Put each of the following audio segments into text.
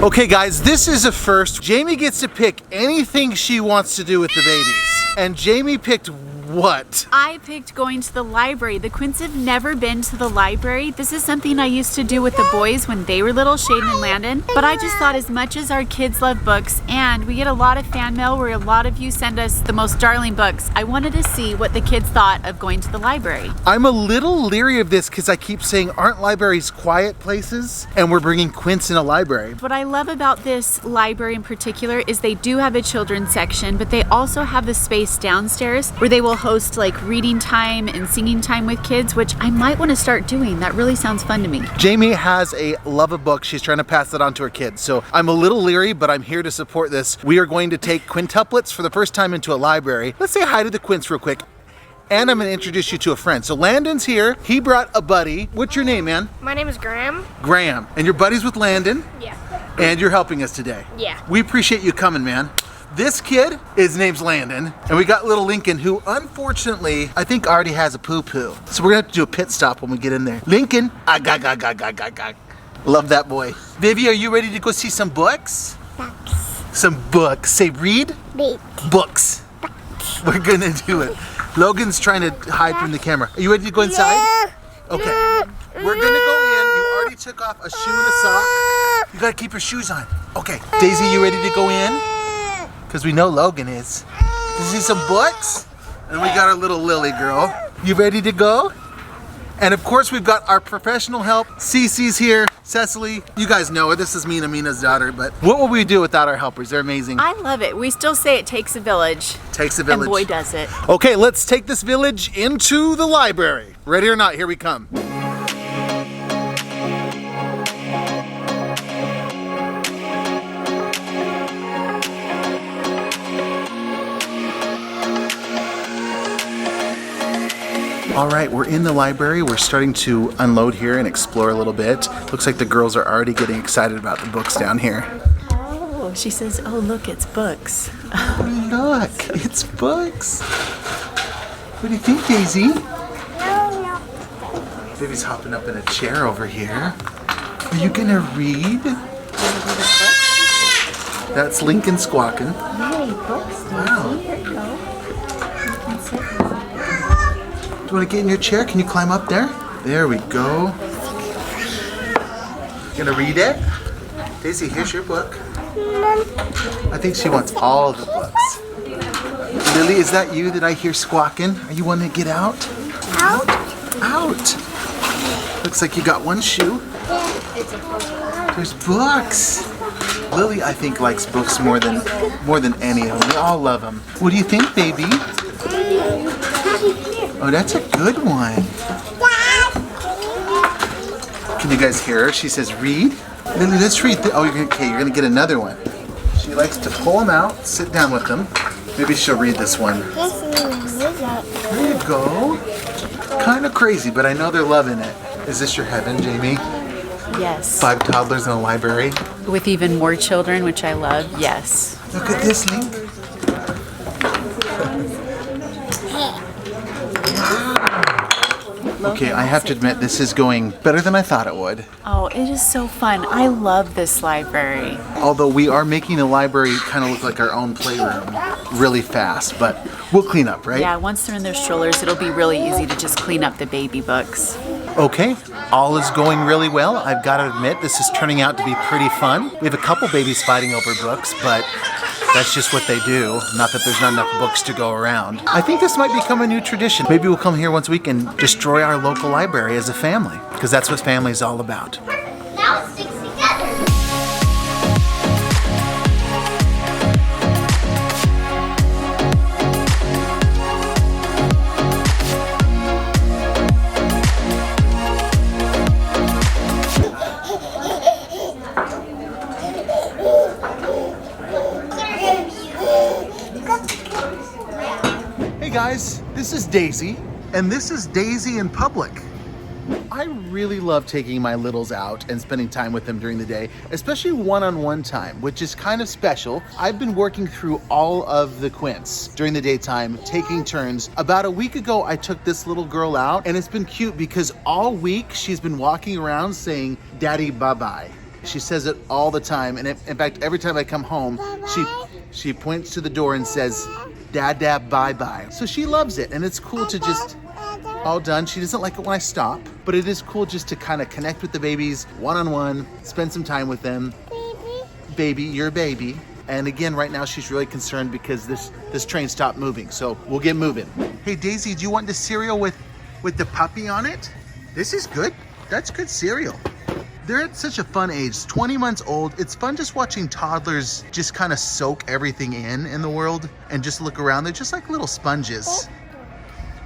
Okay guys, this is a first. Jamie gets to pick anything she wants to do with the babies. And Jamie picked what? I picked going to the library. The Quints have never been to the library. This is something I used to do with the boys when they were little, Shaden and Landon. But I just thought as much as our kids love books, and we get a lot of fan mail where a lot of you send us the most darling books, I wanted to see what the kids thought of going to the library. I'm a little leery of this because I keep saying, aren't libraries quiet places? And we're bringing Quints in a library. What I love about this library in particular is they do have a children's section, but they also have the space downstairs where they will host like reading time and singing time with kids, which I might want to start doing. That really sounds fun to me. Jamie has a love of books. She's trying to pass it on to her kids. So I'm a little leery, but I'm here to support this. We are going to take quintuplets for the first time into a library. Let's say hi to the Quints real quick. And I'm gonna introduce you to a friend. So Landon's here. He brought a buddy. What's your name, man? My name is Graham. Graham. And your buddy's with Landon? Yeah. And you're helping us today? Yeah. We appreciate you coming, man. This kid, his name's Landon, and we got little Lincoln, who unfortunately, I think already has a poo-poo. So we're gonna have to do a pit stop when we get in there. Lincoln, love that boy. Vivi, are you ready to go see some books? Books. Some books. Say read? Read. Books. We're gonna do it. Logan's trying to hide from the camera. Are you ready to go inside? Okay. We're gonna go in. You already took off a shoe and a sock. You gotta keep your shoes on. Okay. Daisy, you ready to go in? Because we know Logan is. You see some books? And we got our little Lily girl. You ready to go? And of course we've got our professional help. Cece's here, Cecily. You guys know her, this is me and Amina's daughter, but what will we do without our helpers? They're amazing. I love it. We still say it takes a village. Takes a village. And boy does it. Okay, let's take this village into the library. Ready or not, here we come. All right, we're in the library. We're starting to unload here and explore a little bit. Looks like the girls are already getting excited about the books down here. Oh, she says, oh, look, it's books. Oh, look, it's books. What do you think, Daisy? No. Baby's hopping up in a chair over here. Are you gonna read? That's Lincoln squawking. Yay, books, Daisy. Wow. Here you go. You can sit. Do you want to get in your chair? Can you climb up there? There we go. Gonna read it? Daisy, here's your book. I think she wants all the books. Lily, is that you that I hear squawking? Are you wanting to get out? Out. Out. Looks like you got one shoe. There's books. Lily, I think, likes books more than any of them. We all love them. What do you think, baby? Oh, that's a good one. Can you guys hear her? She says, read. Lily, let's read. You're gonna get another one. She likes to pull them out, sit down with them. Maybe she'll read this one. There you go. Kind of crazy, but I know they're loving it. Is this your heaven, Jamie? Yes. 5 toddlers in a library. With even more children, which I love, yes. Look at this, Link. Okay, I have to admit, this is going better than I thought it would. Oh, it is so fun. I love this library. Although we are making the library kind of look like our own playroom really fast, but we'll clean up, right? Yeah, once they're in their strollers, it'll be really easy to just clean up the baby books. Okay, all is going really well. I've got to admit, this is turning out to be pretty fun. We have a couple babies fighting over books, but that's just what they do. Not that there's not enough books to go around. I think this might become a new tradition. Maybe we'll come here once a week and destroy our local library as a family, because that's what family is all about. Now it sticks together. Hey guys, this is Daisy, and this is Daisy in public. I really love taking my littles out and spending time with them during the day, especially one-on-one time, which is kind of special. I've been working through all of the Quints during the daytime, taking turns. About a week ago, I took this little girl out, and it's been cute because all week she's been walking around saying, Daddy, bye-bye. She says it all the time. And in fact, every time I come home, she points to the door and says, Dada, bye-bye. So she loves it. And it's cool to just, all done. She doesn't like it when I stop, but it is cool just to kind of connect with the babies one-on-one, spend some time with them. Baby, you're a baby. And again, right now she's really concerned because this train stopped moving. So we'll get moving. Hey Daisy, do you want the cereal with the puppy on it? This is good. That's good cereal. They're at such a fun age, 20 months old. It's fun just watching toddlers just kind of soak everything in the world and just look around. They're just like little sponges.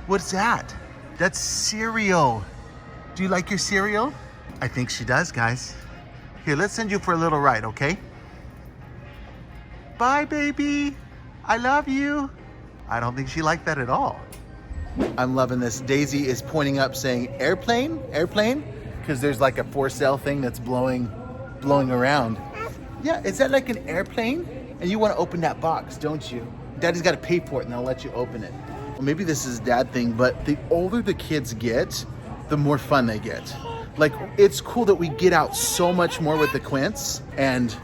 What's that? That's cereal. Do you like your cereal? I think she does, guys. Here, let's send you for a little ride, okay? Bye, baby. I love you. I don't think she liked that at all. I'm loving this. Daisy is pointing up saying, airplane, airplane, because there's like a for sale thing that's blowing around. Yeah, is that like an airplane? And you want to open that box, don't you? Daddy's got to pay for it and they'll let you open it. Well, maybe this is a dad thing, but the older the kids get, the more fun they get. Like, it's cool that we get out so much more with the Quints. And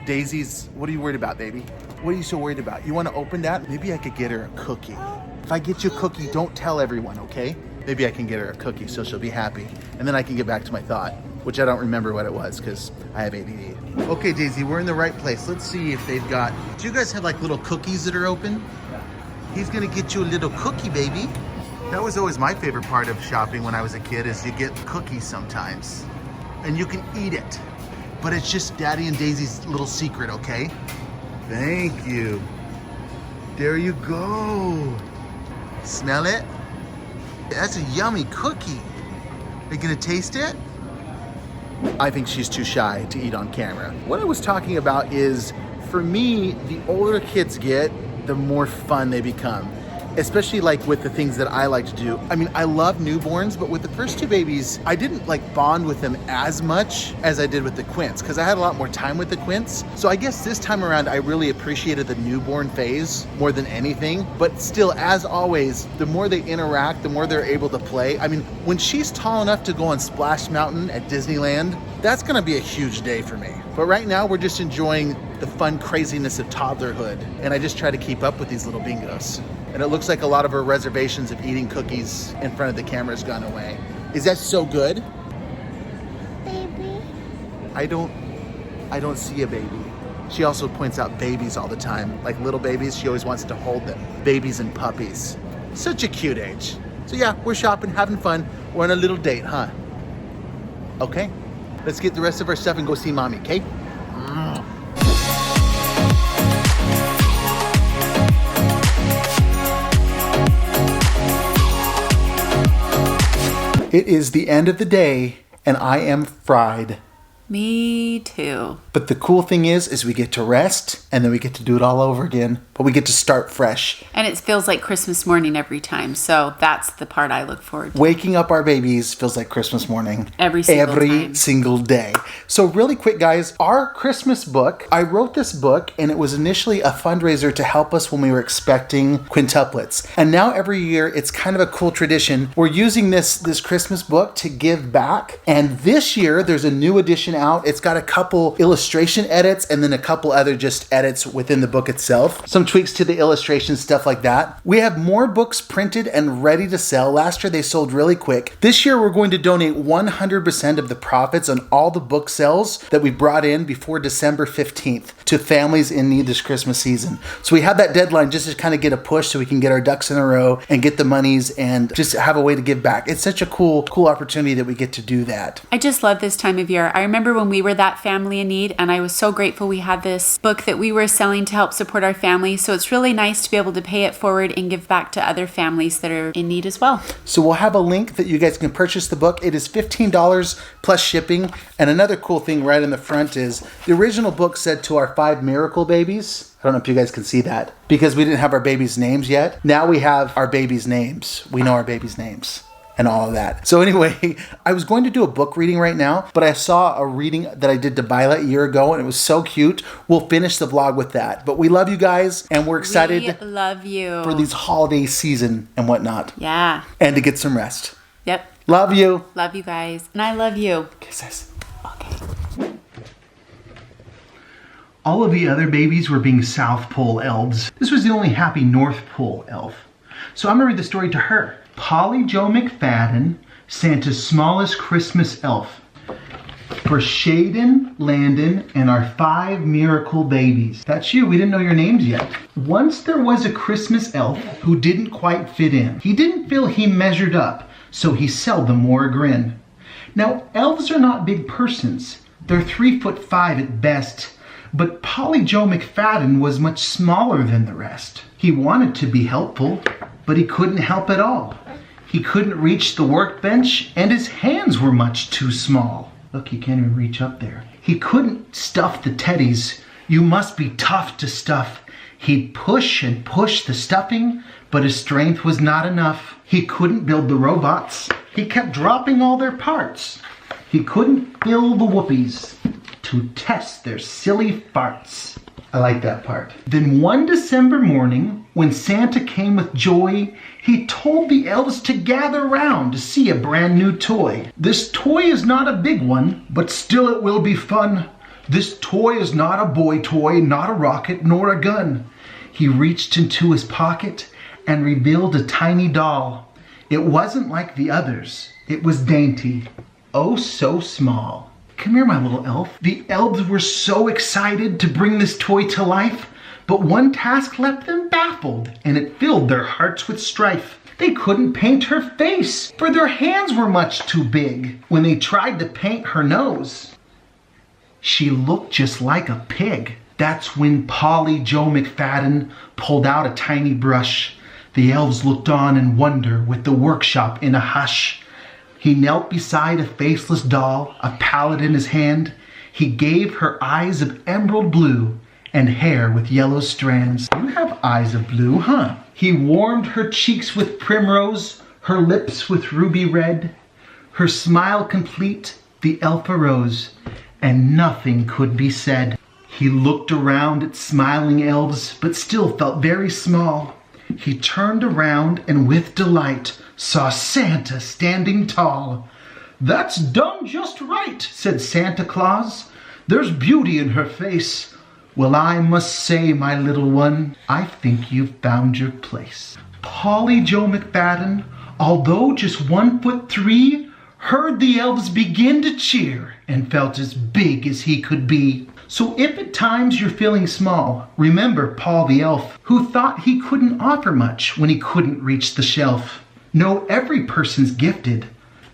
Daisy's, what are you worried about, baby? What are you so worried about? You want to open that? Maybe I could get her a cookie. If I get you a cookie, don't tell everyone, okay? Maybe I can get her a cookie so she'll be happy. And then I can get back to my thought, which I don't remember what it was because I have ADD. Okay, Daisy, we're in the right place. Let's see if they've got, do you guys have like little cookies that are open? He's gonna get you a little cookie, baby. That was always my favorite part of shopping when I was a kid, is you get cookies sometimes. And you can eat it. But it's just Daddy and Daisy's little secret, okay? Thank you. There you go. Smell it? That's a yummy cookie. Are you gonna taste it? I think she's too shy to eat on camera. What I was talking about is, for me, the older kids get, the more fun they become. Especially like with the things that I like to do. I mean, I love newborns, but with the first two babies, I didn't like bond with them as much as I did with the Quints, because I had a lot more time with the Quints. So I guess this time around, I really appreciated the newborn phase more than anything. But still, as always, the more they interact, the more they're able to play. I mean, when she's tall enough to go on Splash Mountain at Disneyland, that's gonna be a huge day for me. But right now, we're just enjoying the fun craziness of toddlerhood. And I just try to keep up with these little bingos. And it looks like a lot of her reservations of eating cookies in front of the camera has gone away. Is that so good? Baby. I don't see a baby. She also points out babies all the time. Like little babies, she always wants to hold them. Babies and puppies. Such a cute age. So yeah, we're shopping, having fun. We're on a little date, huh? Okay, let's get the rest of our stuff and go see mommy, okay? It is the end of the day, and I am fried. Me too. But the cool thing is we get to rest, and then we get to do it all over again. But we get to start fresh. And it feels like Christmas morning every time. So that's the part I look forward to. Waking up our babies feels like Christmas morning. Every single single day. So really quick, guys, our Christmas book, I wrote this book, and it was initially a fundraiser to help us when we were expecting quintuplets. And now every year, it's kind of a cool tradition. We're using this Christmas book to give back. And this year, there's a new edition out. It's got a couple illustration edits and then a couple other just edits within the book itself. Some tweaks to the illustration, stuff like that. We have more books printed and ready to sell. Last year they sold really quick. This year we're going to donate 100% of the profits on all the book sales that we brought in before December 15th to families in need this Christmas season. So we have that deadline just to kind of get a push so we can get our ducks in a row and get the monies and just have a way to give back. It's such a cool opportunity that we get to do that. I just love this time of year. I remember when we were that family in need, and I was so grateful we had this book that we were selling to help support our family. So it's really nice to be able to pay it forward and give back to other families that are in need as well. So we'll have a link that you guys can purchase the book. It is $15 plus shipping. And another cool thing right in the front is the original book said to our 5 miracle babies. I don't know if you guys can see that because we didn't have our babies' names yet. Now we have our babies' names. We know our babies' names and all of that. So anyway, I was going to do a book reading right now, but I saw a reading that I did to Bila a year ago, and it was so cute. We'll finish the vlog with that. But we love you guys, and we're excited We love you for these holiday season and whatnot. Yeah. And to get some rest. Yep. Love you. Love you guys. And I love you. Kisses. Okay. All of the other babies were being South Pole elves. This was the only happy North Pole elf. So I'm gonna read the story to her. Polly Joe McFadden, Santa's smallest Christmas elf. For Shaden, Landon, and our 5 miracle babies. That's you, we didn't know your names yet. Once there was a Christmas elf who didn't quite fit in. He didn't feel he measured up, so he seldom wore a grin. Now, elves are not big persons. They're 3'5" at best. But Polly Joe McFadden was much smaller than the rest. He wanted to be helpful, but he couldn't help at all. He couldn't reach the workbench, and his hands were much too small. Look, he can't even reach up there. He couldn't stuff the teddies. You must be tough to stuff. He'd push and push the stuffing, but his strength was not enough. He couldn't build the robots. He kept dropping all their parts. He couldn't fill the whoopies to test their silly farts. I like that part. Then one December morning, when Santa came with joy, he told the elves to gather round to see a brand new toy. This toy is not a big one, but still it will be fun. This toy is not a boy toy, not a rocket, nor a gun. He reached into his pocket and revealed a tiny doll. It wasn't like the others. It was dainty. Oh, so small. Come here, my little elf. The elves were so excited to bring this toy to life, but one task left them baffled, and it filled their hearts with strife. They couldn't paint her face, for their hands were much too big. When they tried to paint her nose, she looked just like a pig. That's when Polly Joe McFadden pulled out a tiny brush. The elves looked on in wonder with the workshop in a hush. He knelt beside a faceless doll, a palette in his hand. He gave her eyes of emerald blue and hair with yellow strands. You have eyes of blue, huh? He warmed her cheeks with primrose, her lips with ruby red. Her smile complete, the elf arose, and nothing could be said. He looked around at smiling elves, but still felt very small. He turned around and with delight saw Santa standing tall. "That's done just right," said Santa Claus. "There's beauty in her face. Well, I must say, my little one, I think you've found your place." Polly Joe McFadden, although just 1'3", heard the elves begin to cheer and felt as big as he could be. So if at times you're feeling small, remember Paul the elf, who thought he couldn't offer much when he couldn't reach the shelf. Know every person's gifted,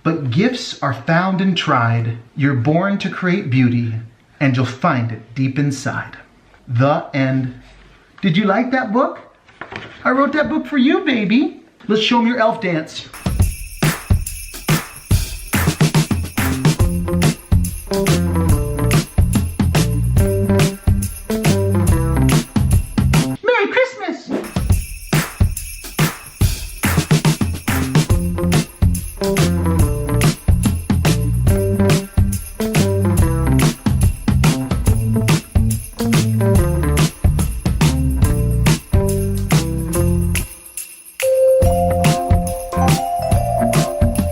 but gifts are found and tried. You're born to create beauty, and you'll find it deep inside. The end. Did you like that book? I wrote that book for you, baby. Let's show them your elf dance.